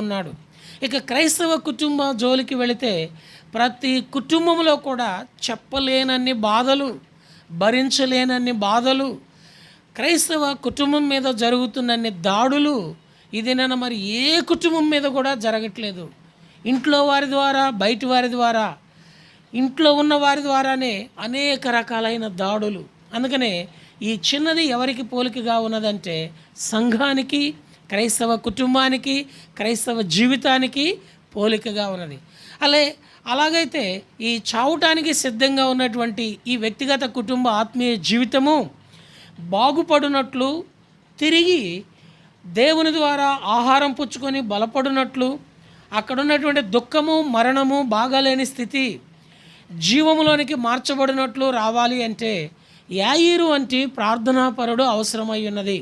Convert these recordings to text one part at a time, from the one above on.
ఉన్నాడు. ఇక క్రైస్తవ కుటుంబ జోలికి వెళితే ప్రతి కుటుంబంలో కూడా చెప్పలేనన్ని బాధలు, భరించలేనన్ని బాధలు, క్రైస్తవ కుటుంబం మీద జరుగుతున్నన్ని దాడులు ఇదేనా మరి ఏ కుటుంబం మీద కూడా జరగట్లేదు. ఇంట్లో వారి ద్వారా, బయటి వారి ద్వారా, ఇంట్లో ఉన్న వారి ద్వారానే అనేక రకాలైన దాడులు. అందుకనే ఈ చిన్నది ఎవరికి పోలికగా ఉన్నదంటే సంఘానికి, క్రైస్తవ కుటుంబానికి, క్రైస్తవ జీవితానికి పోలికగా ఉన్నది. అలాగైతే ఈ చావటానికి సిద్ధంగా ఉన్నటువంటి ఈ వ్యక్తిగత కుటుంబ ఆత్మీయ జీవితము బాగుపడినట్లు, తిరిగి దేవుని ద్వారా ఆహారం పుచ్చుకొని బలపడినట్లు, అక్కడున్నటువంటి దుఃఖము, మరణము, బాగాలేని స్థితి జీవములోనికి మార్చబడినట్లు రావాలి అంటే యాయీరు వంటి ప్రార్థనాపరుడు అవసరమై ఉన్నది.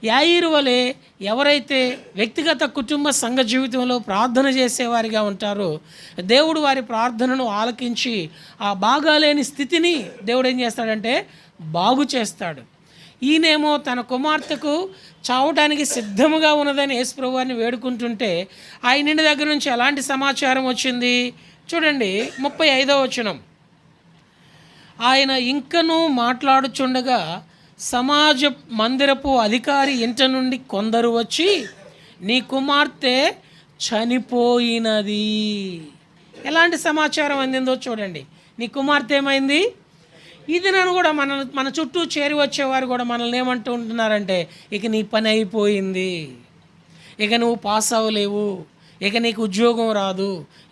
యాయీరు వలె ఎవరైతే వ్యక్తిగత కుటుంబ సంఘ జీవితంలో ప్రార్థన చేసేవారిగా ఉంటారో దేవుడు వారి ప్రార్థనను ఆలకించి ఆ బాగాలేని స్థితిని దేవుడు ఏం చేస్తాడంటే బాగు చేస్తాడు. ఈయనేమో తన కుమార్తెకు చావటానికి సిద్ధముగా ఉన్నదని యేసుప్రభువారిని వేడుకుంటుంటే ఆయన ఇంటి దగ్గర నుంచి ఎలాంటి సమాచారం వచ్చింది చూడండి. 35వ వచనం, ఆయన ఇంకనూ మాట్లాడుచుండగా సమాజ మందిరపు అధికారి ఇంట నుండి కొందరు వచ్చి నీ కుమార్తె చనిపోయినది. ఎలాంటి సమాచారం అందిందో చూడండి. నీ కుమార్తె ఏమైంది? ఇది నన్ను కూడా మన చుట్టూ చేరి వచ్చేవారు కూడా మనల్ని ఏమంటూ ఉంటున్నారంటే ఇక నీ పని అయిపోయింది, ఇక నువ్వు పాస్ అవ్వలేవు, ఇక నీకు ఉద్యోగం రాదు,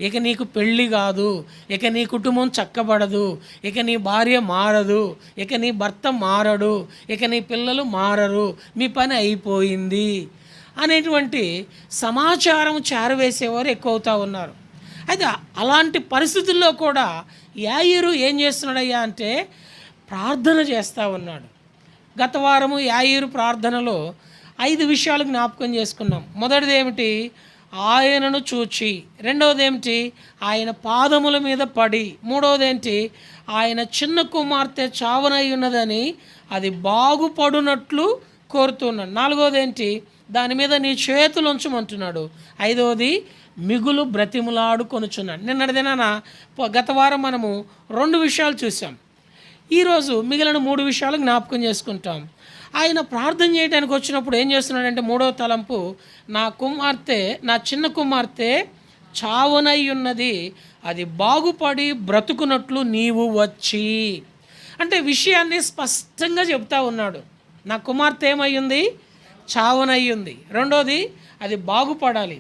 ఇక నీకు పెళ్ళి కాదు, ఇక నీ కుటుంబం చక్కబడదు, ఇక నీ భార్య మారదు, ఇక నీ భర్త మారడు, ఇక నీ పిల్లలు మారరు, మీ పని అయిపోయింది అనేటువంటి సమాచారం చేరవేసేవారు ఎక్కువ అవుతూ ఉన్నారు. అయితే అలాంటి పరిస్థితుల్లో కూడా యాయీరు ఏం చేస్తున్నాడయ్యా అంటే ప్రార్థన చేస్తూ ఉన్నాడు. గత వారము యాయీరు ప్రార్థనలో 5 విషయాలు జ్ఞాపకం చేసుకున్నాం. మొదటిది ఏమిటి? ఆయనను చూచి. రెండవది ఏమిటి? ఆయన పాదముల మీద పడి. మూడవది ఏంటి? ఆయన చిన్న కుమార్తె చావనై ఉన్నదని అది బాగుపడునట్లు కోరుతున్నాడు. నాలుగవది ఏంటి? దాని మీద నీ చేతులు ఉంచమంటున్నాడు. ఐదవది మిగులు బ్రతిములాడు కొనుచున్నాడు. నిన్నటిదిన గత వారం మనము 2 విషయాలు చూసాం. ఈరోజు మిగిలిన 3 విషయాలు జ్ఞాపకం చేసుకుంటాం. ఆయన ప్రార్థన చేయడానికి వచ్చినప్పుడు ఏం చేస్తున్నాడంటే 3వ తలంపు, నా చిన్న కుమార్తె చావునై ఉన్నది, అది బాగుపడి బ్రతుకున్నట్లు నీవు వచ్చి. అంటే విషయాన్ని స్పష్టంగా చెప్తా ఉన్నాడు. నా కుమార్తె ఏమయ్యింది? చావునయ్యింది. రెండోది అది బాగుపడాలి.